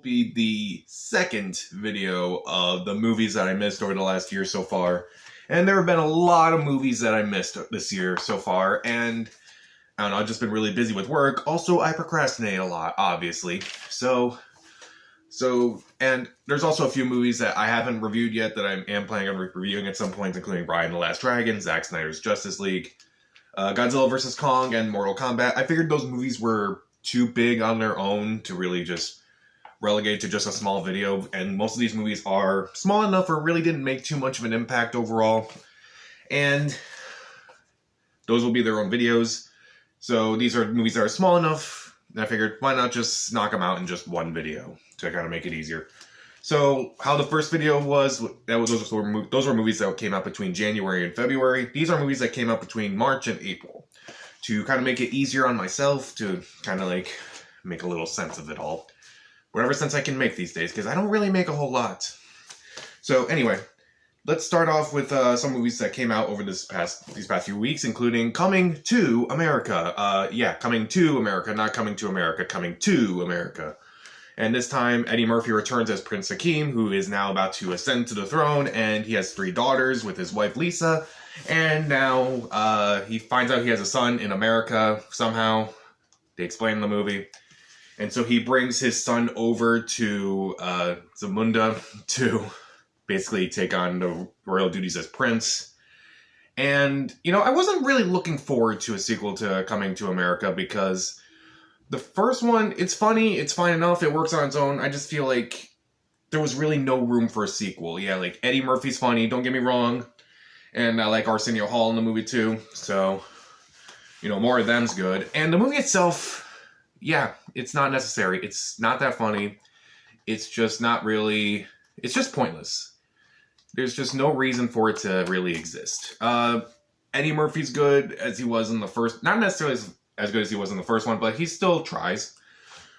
Be the second video of the movies that I missed over the last year so far. And there have been a lot of movies that I missed this year so far, and I don't know, I've just been really busy with work. Also, I procrastinate a lot, obviously. And there's also a few movies that I haven't reviewed yet that I am planning on reviewing at some point, including Raya and the Last Dragon, Zack Snyder's Justice League, Godzilla vs. Kong, and Mortal Kombat. I figured those movies were too big on their own to really just relegate to just a small video, and most of these movies are small enough or really didn't make too much of an impact overall, and those will be their own videos. So these are movies that are small enough, and I figured why not just knock them out in just one video to kind of make it easier. So how the first video was, those were movies that came out between January and February. These are movies that came out between March and April, to kind of make it easier on myself, to kind of like make a little sense of it all. Whatever sense I can make these days, because I don't really make a whole lot. So anyway, let's start off with some movies that came out over these past few weeks, including Coming to America. Coming to America, not Coming to America, Coming to America. And this time, Eddie Murphy returns as Prince Hakeem, who is now about to ascend to the throne, and he has 3 daughters with his wife Lisa, and now he finds out he has a son in America somehow. They explain in the movie. And so he brings his son over to Zamunda to basically take on the royal duties as prince. And, you know, I wasn't really looking forward to a sequel to Coming to America, because the first one, it's funny, it's fine enough, it works on its own. I just feel like there was really no room for a sequel. Yeah, like, Eddie Murphy's funny, don't get me wrong. And I like Arsenio Hall in the movie too. So, you know, more of them's good. And the movie itself, yeah, it's not necessary. It's not that funny. It's just not really... It's just pointless. There's just no reason for it to really exist. Eddie Murphy's good as he was in the first... Not necessarily as good as he was in the first one, but he still tries.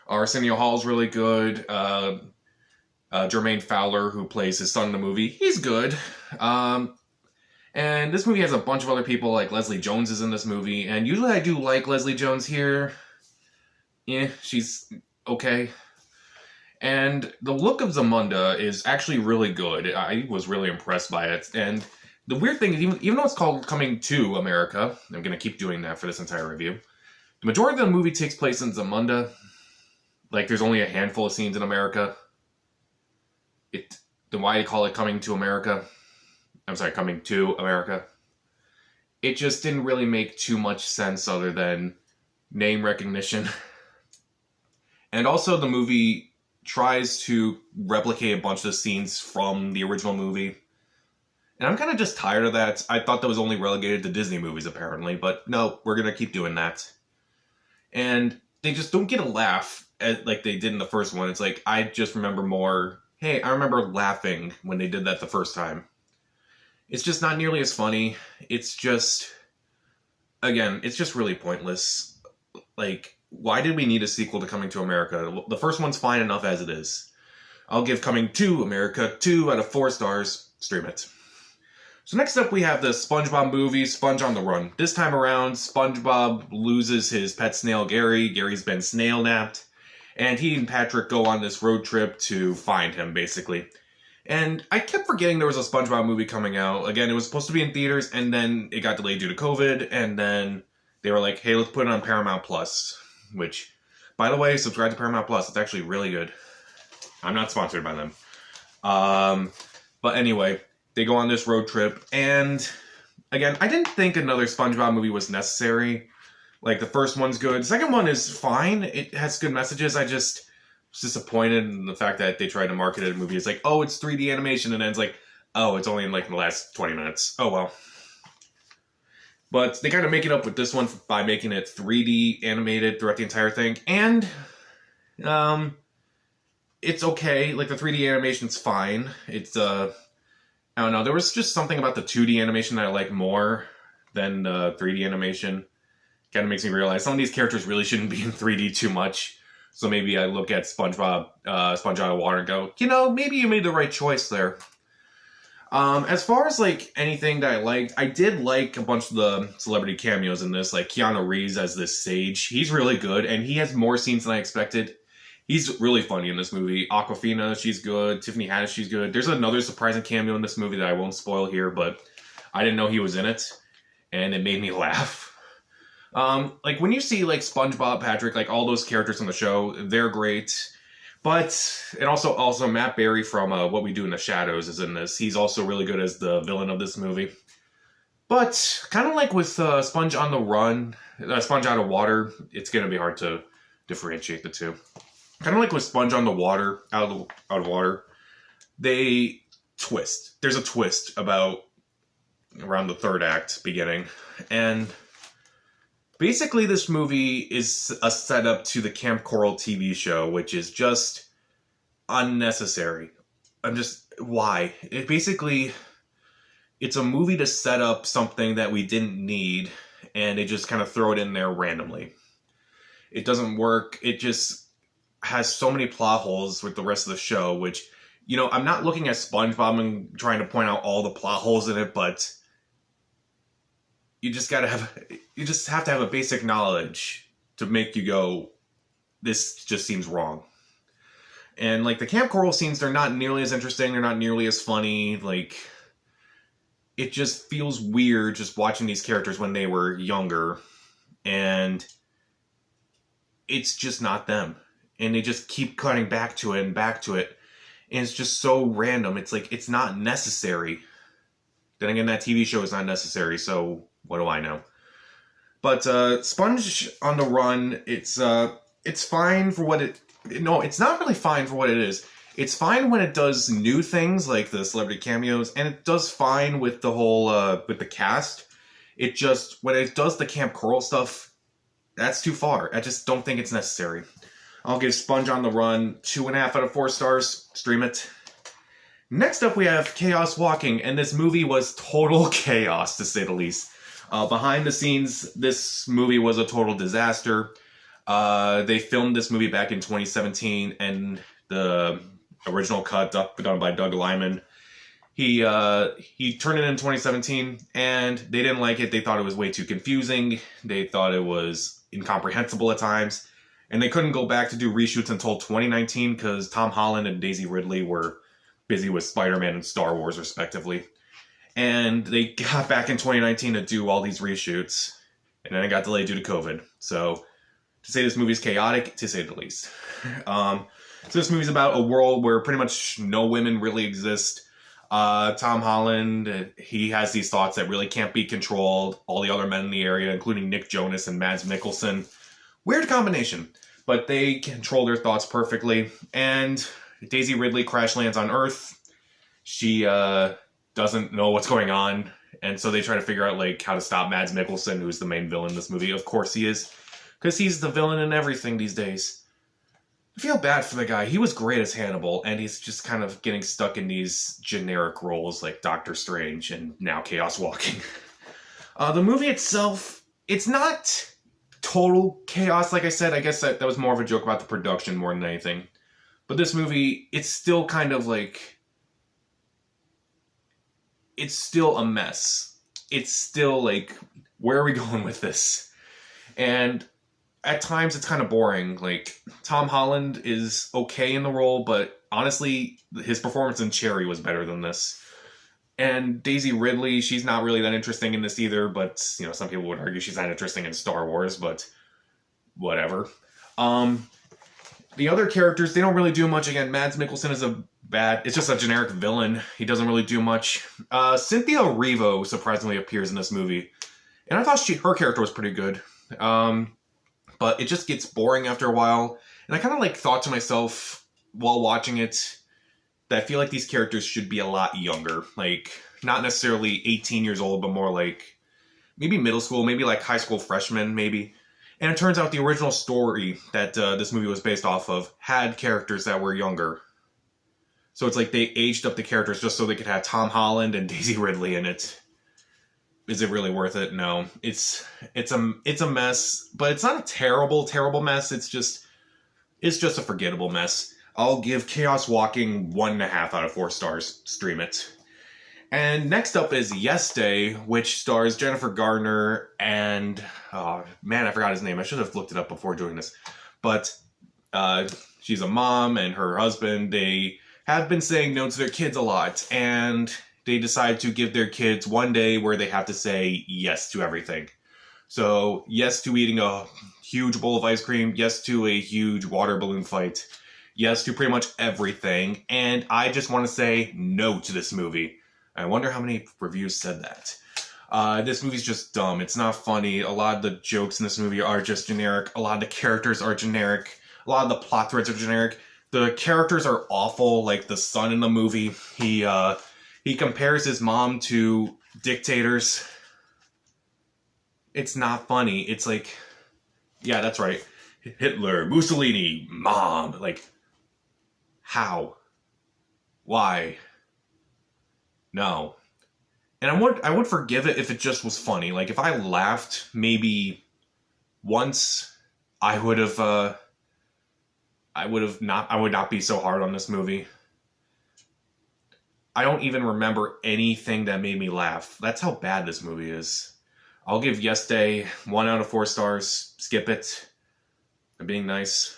Arsenio Hall's really good. Jermaine Fowler, who plays his son in the movie, he's good. And this movie has a bunch of other people, like Leslie Jones is in this movie. And usually I do like Leslie Jones here. Yeah, she's okay. And the look of Zamunda is actually really good. I was really impressed by it. And the weird thing is, even though it's called Coming to America, I'm going to keep doing that for this entire review, the majority of the movie takes place in Zamunda. Like, there's only a handful of scenes in America. Then why do you call it Coming to America? I'm sorry, Coming to America. It just didn't really make too much sense other than name recognition. And also the movie tries to replicate a bunch of the scenes from the original movie. And I'm kind of just tired of that. I thought that was only relegated to Disney movies, apparently. But no, we're going to keep doing that. And they just don't get a laugh like they did in the first one. It's like, I just remember more, hey, I remember laughing when they did that the first time. It's just not nearly as funny. It's just, again, it's just really pointless. Like, why did we need a sequel to Coming to America? The first one's fine enough as it is. I'll give Coming to America 2 out of 4 stars. Stream it. So next up we have the SpongeBob movie, Sponge on the Run. This time around, SpongeBob loses his pet snail, Gary. Gary's been snail-napped. And he and Patrick go on this road trip to find him, basically. And I kept forgetting there was a SpongeBob movie coming out. Again, it was supposed to be in theaters, and then it got delayed due to COVID, and then they were like, hey, let's put it on Paramount Plus. Which, by the way, subscribe to Paramount Plus. It's actually really good. I'm not sponsored by them. But anyway, they go on this road trip. And, again, I didn't think another SpongeBob movie was necessary. Like, the first one's good. The second one is fine. It has good messages. I just was disappointed in the fact that they tried to market it a movie. It's like, oh, it's 3D animation. And then it's like, oh, it's only in, like, the last 20 minutes. Oh, well. But they kind of make it up with this one by making it 3D animated throughout the entire thing. And it's okay. Like, the 3D animation's fine. It's, I don't know. There was just something about the 2D animation that I like more than 3D animation. Kind of makes me realize some of these characters really shouldn't be in 3D too much. So maybe I look at SpongeBob, Sponge Out of Water and go, you know, maybe you made the right choice there. As far as, like, anything that I liked, I did like a bunch of the celebrity cameos in this, like Keanu Reeves as this sage. He's really good, and he has more scenes than I expected. He's really funny in this movie. Aquafina, she's good. Tiffany Haddish, she's good. There's another surprising cameo in this movie that I won't spoil here, but I didn't know he was in it, and it made me laugh. Like when you see like SpongeBob, Patrick, like all those characters on the show, they're great. But and also Matt Berry from What We Do in the Shadows is in this. He's also really good as the villain of this movie. But kind of like with Sponge on the Run, Sponge Out of Water, it's gonna be hard to differentiate the two. Kind of like with Sponge on the Water, out of water, they twist. There's a twist about around the third act beginning, and basically this movie is a setup to the Camp Coral TV show, which is just unnecessary. Why? It's a movie to set up something that we didn't need, and they just kind of throw it in there randomly. It doesn't work. It just has so many plot holes with the rest of the show, which, you know, I'm not looking at SpongeBob and trying to point out all the plot holes in it, but you just have to have a basic knowledge to make you go, this just seems wrong. And like the Camp Coral scenes, they're not nearly as interesting, they're not nearly as funny, like it just feels weird just watching these characters when they were younger, and it's just not them. And they just keep cutting back to it and back to it. And it's just so random. It's like, it's not necessary. Then again, that TV show is not necessary, so what do I know? But Sponge on the Run, it's fine for what it... No, it's not really fine for what it is. It's fine when it does new things, like the celebrity cameos, and it does fine with the whole, with the cast. It just, when it does the Camp Coral stuff, that's too far. I just don't think it's necessary. I'll give Sponge on the Run 2.5 out of 4 stars. Stream it. Next up, we have Chaos Walking, and this movie was total chaos, to say the least. Behind the scenes, this movie was a total disaster. They filmed this movie back in 2017, and the original cut done by Doug Liman, he turned it in 2017, and they didn't like it. They thought it was way too confusing. They thought it was incomprehensible at times. And they couldn't go back to do reshoots until 2019 because Tom Holland and Daisy Ridley were busy with Spider-Man and Star Wars, respectively. And they got back in 2019 to do all these reshoots. And then it got delayed due to COVID. So, to say this movie is chaotic, to say the least. So this movie's about a world where pretty much no women really exist. Tom Holland, he has these thoughts that really can't be controlled. All the other men in the area, including Nick Jonas and Mads Mikkelsen. Weird combination, but they control their thoughts perfectly. And Daisy Ridley crash lands on Earth. She doesn't know what's going on, and so they try to figure out like how to stop Mads Mikkelsen, who's the main villain in this movie. Of course he is, because he's the villain in everything these days. I feel bad for the guy. He was great as Hannibal, and he's just kind of getting stuck in these generic roles like Doctor Strange and now Chaos Walking. The movie itself, it's not total chaos, like I said. I guess that was more of a joke about the production more than anything. But this movie, it's still kind of like... it's still a mess. It's still like, where are we going with this? And at times it's kind of boring. Like, Tom Holland is okay in the role, but honestly, his performance in Cherry was better than this. And Daisy Ridley, she's not really that interesting in this either, but, you know, some people would argue she's not interesting in Star Wars, but whatever. The other characters, they don't really do much. Again, Mads Mikkelsen is it's just a generic villain. He doesn't really do much. Cynthia Erivo surprisingly appears in this movie, and I thought her character was pretty good. But it just gets boring after a while, and I kind of like thought to myself while watching it that I feel like these characters should be a lot younger. Like, not necessarily 18 years old, but more like maybe middle school, maybe like high school freshmen, maybe. And it turns out the original story that this movie was based off of had characters that were younger. So it's like they aged up the characters just so they could have Tom Holland and Daisy Ridley in it. Is it really worth it? No. It's a mess, but it's not a terrible, terrible mess. It's just a forgettable mess. I'll give Chaos Walking 1.5 out of 4 stars. Stream it. And next up is Yes Day, which stars Jennifer Garner and... oh, man, I forgot his name. I should have looked it up before doing this. But she's a mom, and her husband, they have been saying no to their kids a lot, and they decide to give their kids one day where they have to say yes to everything. So, yes to eating a huge bowl of ice cream, yes to a huge water balloon fight, yes to pretty much everything, and I just want to say no to this movie. I wonder how many reviews said that. This movie's just dumb. It's not funny. A lot of the jokes in this movie are just generic. A lot of the characters are generic. A lot of the plot threads are generic. The characters are awful. Like the son in the movie, he compares his mom to dictators. It's not funny. It's like, yeah, that's right. Hitler, Mussolini, mom. Like, how? Why? No. And I would forgive it if it just was funny. Like, if I laughed maybe once, I would not be so hard on this movie. I don't even remember anything that made me laugh. That's how bad this movie is. I'll give Yes Day 1 out of 4 stars. Skip it. I'm being nice.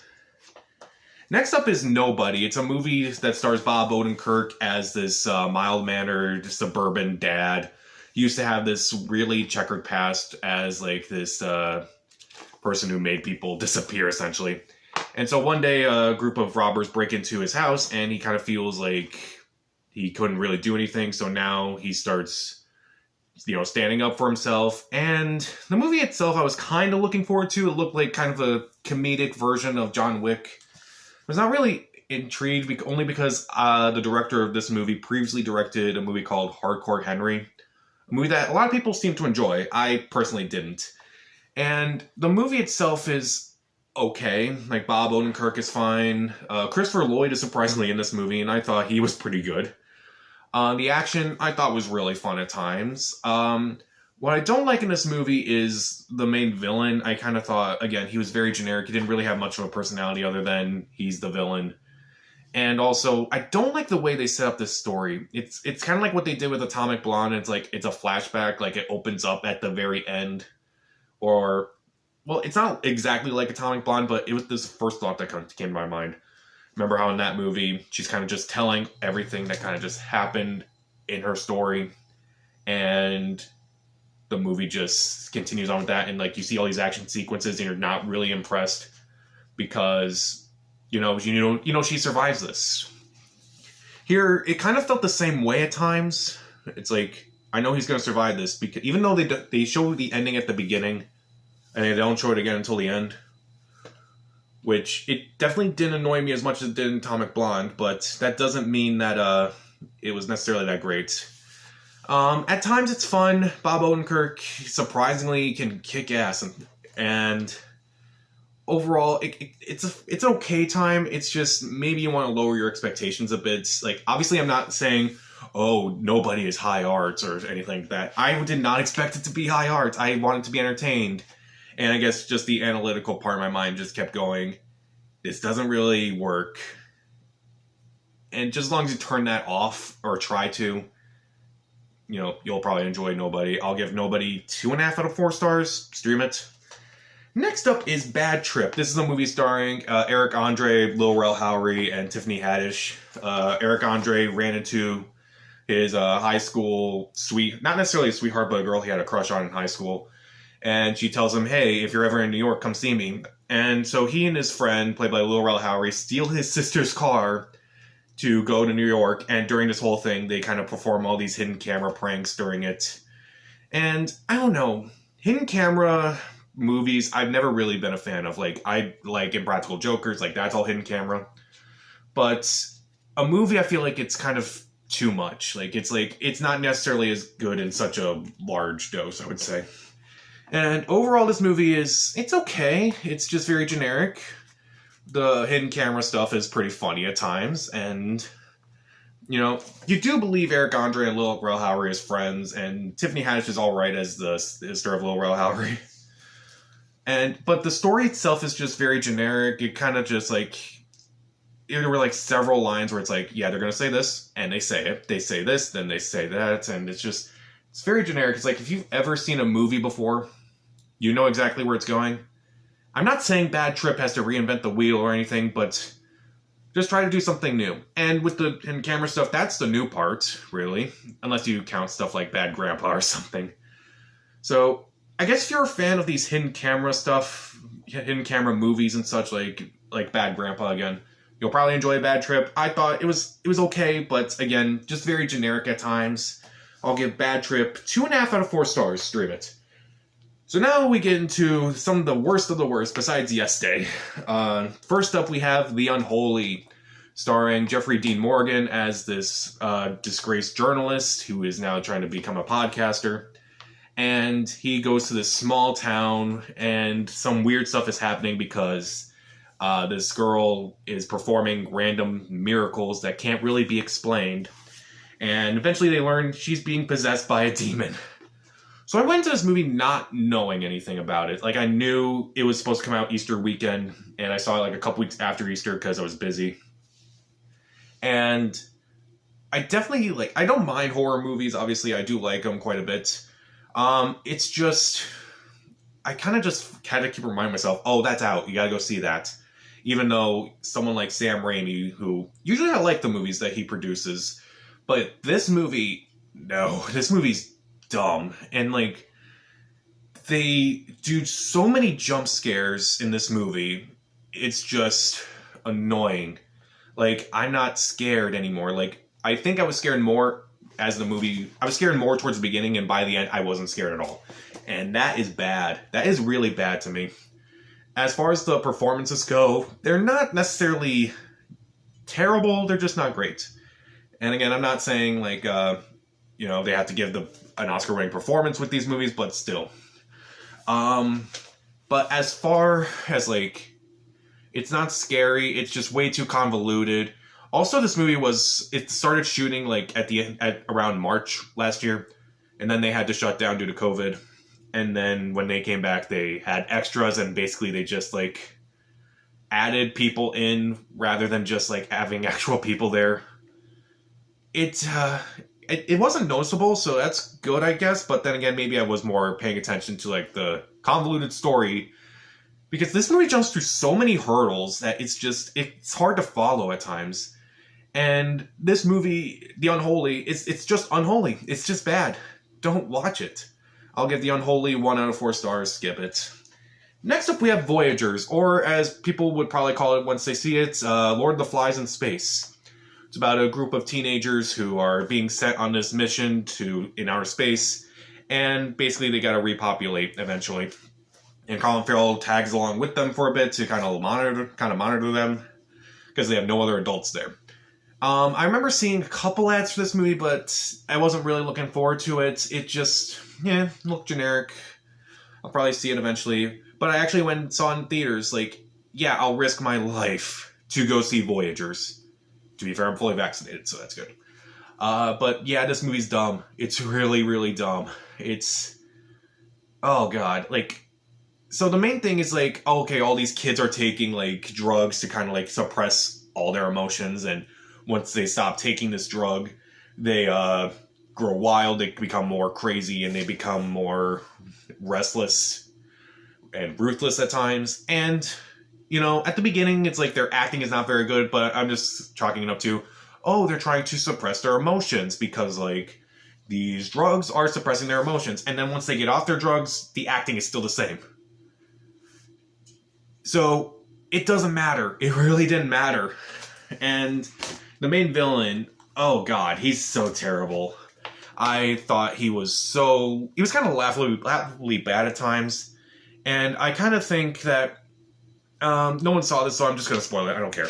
Next up is Nobody. It's a movie that stars Bob Odenkirk as this mild-mannered suburban dad. He used to have this really checkered past as like this person who made people disappear, essentially. And so one day a group of robbers break into his house, and he kind of feels like he couldn't really do anything, so now he starts, standing up for himself. And the movie itself I was kind of looking forward to. It looked like kind of a comedic version of John Wick. I was not really intrigued, only because the director of this movie previously directed a movie called Hardcore Henry, a movie that a lot of people seem to enjoy. I personally didn't. And the movie itself is okay. Like, Bob Odenkirk is fine. Christopher Lloyd is surprisingly in this movie, and I thought he was pretty good. The action, I thought, was really fun at times. What I don't like in this movie is the main villain. I kind of thought, again, he was very generic. He didn't really have much of a personality other than he's the villain. And also, I don't like the way they set up this story. It's kind of like what they did with Atomic Blonde. It's like, it's a flashback, like it opens up at the very end. Or, well, it's not exactly like Atomic Blonde, but it was this first thought that came to my mind. Remember how in that movie, she's kind of just telling everything that kind of just happened in her story. And the movie just continues on with that, and like you see all these action sequences and you're not really impressed because she survives this. Here it kind of felt the same way at times. It's like, I know he's going to survive this, because even though they show the ending at the beginning and they don't show it again until the end, which it definitely didn't annoy me as much as it did in Atomic Blonde, but that doesn't mean that it was necessarily that great. At times it's fun. Bob Odenkirk surprisingly can kick ass, and overall it's an okay time. It's just maybe you want to lower your expectations a bit. Like, obviously I'm not saying, oh, Nobody is high arts or anything like that. I did not expect it to be high arts. I wanted to be entertained, and I guess just the analytical part of my mind just kept going, this doesn't really work. And just as long as you turn that off or try to, you'll probably enjoy Nobody. I'll give Nobody 2.5 out of 4 stars. Stream it. Next up is Bad Trip. This is a movie starring Eric Andre, Lil Rel Howery, and Tiffany Haddish. Eric Andre ran into his high school not necessarily a sweetheart, but a girl he had a crush on in high school. And she tells him, hey, if you're ever in New York, come see me. And so he and his friend, played by Lil Rel Howery, steal his sister's car to go to New York, and during this whole thing, they kind of perform all these hidden camera pranks during it. And, I don't know, hidden camera movies, I've never really been a fan of. Like, I like Impractical Jokers, like, that's all hidden camera. But a movie, I feel like it's kind of too much. It's not necessarily as good in such a large dose, I would say. And overall, this movie it's okay. It's just very generic. The hidden camera stuff is pretty funny at times, and you do believe Eric Andre and Lil Rel Howery as friends, and Tiffany Haddish is alright as the sister of Lil Rel Howery. But the story itself is just very generic. It kind of just there were several lines where it's like, yeah, they're gonna say this, and they say it. They say this, then they say that, and it's very generic. It's like, if you've ever seen a movie before, you know exactly where it's going. I'm not saying Bad Trip has to reinvent the wheel or anything, but Just try to do something new. And with the hidden camera stuff, that's the new part, really. Unless you count stuff like Bad Grandpa or something. So, I guess if you're a fan of these hidden camera stuff, hidden camera movies and such, like Bad Grandpa again, you'll probably enjoy Bad Trip. I thought it was okay, but again, just very generic at times. I'll give Bad Trip 2.5 out of 4 stars. Stream it. So now we get into some of the worst besides Yes Day. First up, we have The Unholy, starring Jeffrey Dean Morgan as this disgraced journalist who is now trying to become a podcaster. And he goes to this small town, and some weird stuff is happening because this girl is performing random miracles that can't really be explained. And eventually they learn she's being possessed by a demon. So I went into this movie not knowing anything about it. Like, I knew it was supposed to come out Easter weekend, and I saw it like a couple weeks after Easter because I was busy. And I definitely, I don't mind horror movies. Obviously, I do like them quite a bit. It's just, I kind of just had to keep reminding myself, oh, that's out. You gotta go see that. Even though someone like Sam Raimi, who usually I like the movies that he produces, but this movie, no, this movie's dumb. And they do so many jump scares in this movie. It's just annoying. I'm not scared anymore. I think I was scared more as the movie, I was scared more towards the beginning, and by the end I wasn't scared at all. And that is bad. That is really bad to me. As far as the performances go, they're not necessarily terrible, they're just not great. And again, I'm not saying they have to give an Oscar-winning performance with these movies, but still. But as far as it's not scary, it's just way too convoluted. Also, this movie it started shooting at around March last year, and then they had to shut down due to COVID. And then when they came back, they had extras, and basically they just added people in rather than just having actual people there. It wasn't noticeable, so that's good, I guess. But then again, maybe I was more paying attention to the convoluted story, because this movie jumps through so many hurdles that it's hard to follow at times. And this movie, The Unholy, it's just unholy. It's just bad. Don't watch it. I'll give The Unholy 1 out of 4 stars. Skip it. Next up, we have Voyagers, or as people would probably call it once they see it, Lord of the Flies in Space. It's about a group of teenagers who are being sent on this mission in outer space, and basically they gotta repopulate eventually. And Colin Farrell tags along with them for a bit to kind of monitor them, because they have no other adults there. I remember seeing a couple ads for this movie, but I wasn't really looking forward to it. It just, looked generic. I'll probably see it eventually. But I actually went and saw it in theaters. I'll risk my life to go see Voyagers. To be fair, I'm fully vaccinated, so that's good. But yeah, this movie's dumb. It's really, really dumb. It's, oh god, so the main thing is okay, all these kids are taking drugs to kind of suppress all their emotions, and once they stop taking this drug, they grow wild, they become more crazy, and they become more restless and ruthless at times. And, at the beginning, it's their acting is not very good, but I'm just chalking it up to, they're trying to suppress their emotions because, these drugs are suppressing their emotions. And then once they get off their drugs, the acting is still the same. So, it doesn't matter. It really didn't matter. And the main villain, oh god, he's so terrible. I thought he was kind of laughably bad at times. And I kind of think that, no one saw this, so I'm just going to spoil it, I don't care.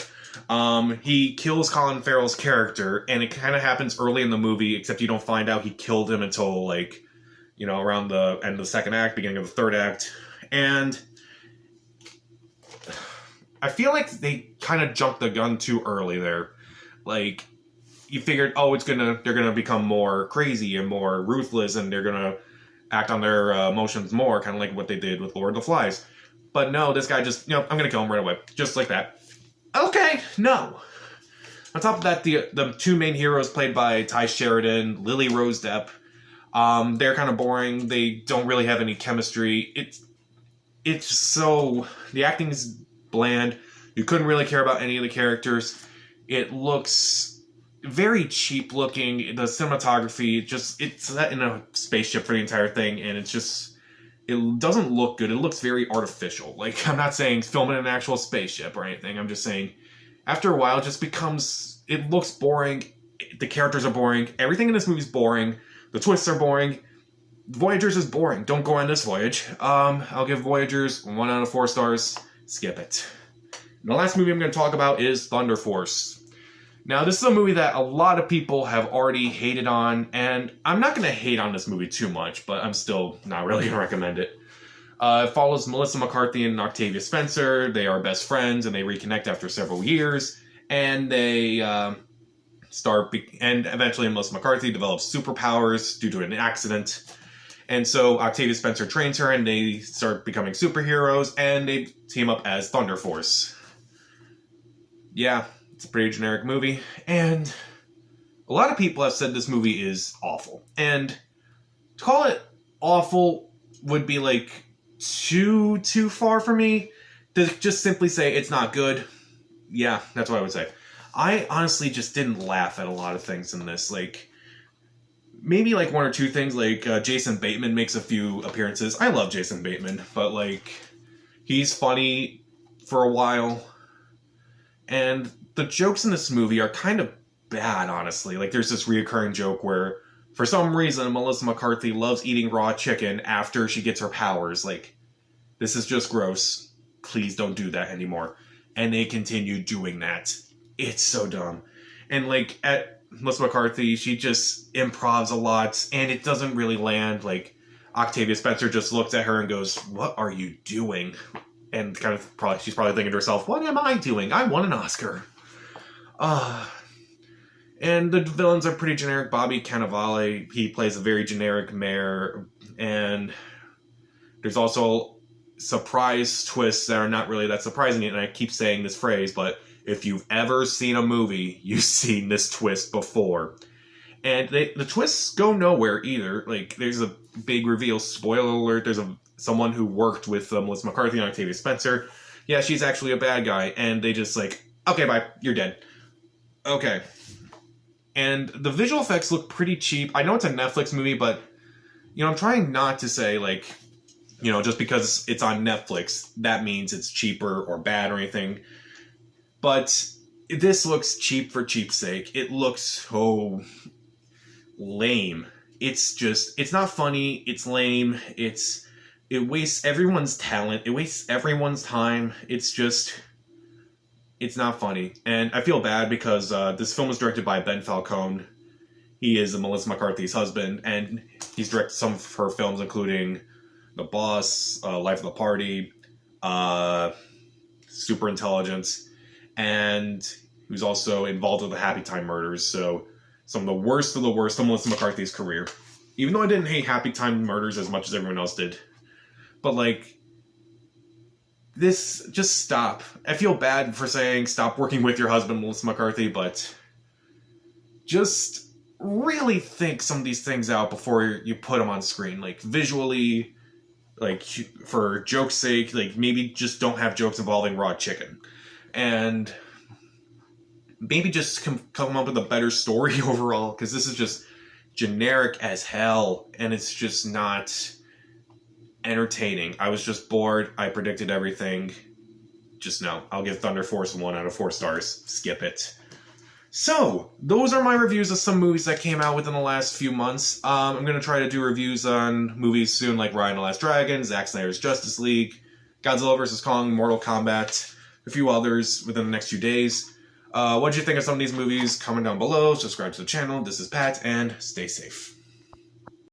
He kills Colin Farrell's character, and it kind of happens early in the movie, except you don't find out he killed him until, around the end of the second act, beginning of the third act. And I feel like they kind of jumped the gun too early there. You figured, they're gonna become more crazy and more ruthless, and they're gonna act on their emotions more, kind of like what they did with Lord of the Flies. But no, this guy just, I'm gonna kill him right away, just like that. Okay, no. On top of that, the two main heroes played by Ty Sheridan, Lily Rose Depp, they're kind of boring. They don't really have any chemistry. The acting is bland. You couldn't really care about any of the characters. It looks very cheap looking. The cinematography, it's set in a spaceship for the entire thing, and it doesn't look good. It looks very artificial. Like, I'm not saying film in an actual spaceship or anything. I'm just saying, after a while, it looks boring. The characters are boring. Everything in this movie is boring. The twists are boring. Voyagers is boring. Don't go on this voyage. I'll give Voyagers 1 out of 4 stars. Skip it. And the last movie I'm going to talk about is Thunder Force. Now, this is a movie that a lot of people have already hated on, and I'm not going to hate on this movie too much, but I'm still not really going to recommend it. It follows Melissa McCarthy and Octavia Spencer. They are best friends, and they reconnect after several years, and they and eventually Melissa McCarthy develops superpowers due to an accident. And so Octavia Spencer trains her, and they start becoming superheroes, and they team up as Thunder Force. Yeah, it's a pretty generic movie, and a lot of people have said this movie is awful. And to call it awful would be like too far for me. To just simply say it's not good, yeah, that's what I would say. I honestly just didn't laugh at a lot of things in this. Like, maybe like 1 or 2 things, like Jason Bateman makes a few appearances. I love Jason Bateman, but like, he's funny for a while. And the jokes in this movie are kind of bad, honestly. Like, there's this reoccurring joke where, for some reason, Melissa McCarthy loves eating raw chicken after she gets her powers. Like, this is just gross. Please don't do that anymore. And they continue doing that. It's so dumb. And like, at Melissa McCarthy, she just improvs a lot, and it doesn't really land. Like, Octavia Spencer just looks at her and goes, "What are you doing?" And she's probably thinking to herself, "What am I doing? I won an Oscar." And the villains are pretty generic. Bobby Cannavale, he plays a very generic mayor, and there's also surprise twists that are not really that surprising. And I keep saying this phrase, but if you've ever seen a movie, you've seen this twist before. And the twists go nowhere either. Like, there's a big reveal. Spoiler alert, there's someone who worked with Melissa McCarthy and Octavia Spencer. Yeah, she's actually a bad guy. And they just like, okay, bye, you're dead. Okay. And the visual effects look pretty cheap. I know it's a Netflix movie, but, I'm trying not to say, like, just because it's on Netflix, that means it's cheaper or bad or anything. But this looks cheap for cheap's sake. It looks so lame. It's not funny. It's lame. It wastes everyone's talent. It wastes everyone's time. It's not funny. And I feel bad because this film was directed by Ben Falcone. He is Melissa McCarthy's husband, and he's directed some of her films, including The Boss, Life of the Party, Super Intelligence. And he was also involved with the Happy Time Murders, so some of the worst of Melissa McCarthy's career. Even though I didn't hate Happy Time Murders as much as everyone else did. But, like, this, just stop. I feel bad for saying stop working with your husband, Melissa McCarthy, but just really think some of these things out before you put them on screen. Like, visually, like, for joke's sake, like, maybe just don't have jokes involving raw chicken. And maybe just come up with a better story overall, because this is just generic as hell, and it's just not entertaining. I was just bored. I predicted everything. Just no. I'll give Thunder Force 1 out of 4 stars. Skip it. So, those are my reviews of some movies that came out within the last few months. I'm going to try to do reviews on movies soon, like Raya and the Last Dragon, Zack Snyder's Justice League, Godzilla vs. Kong, Mortal Kombat, a few others within the next few days. What did you think of some of these movies? Comment down below, subscribe to the channel. This is Pat, and stay safe.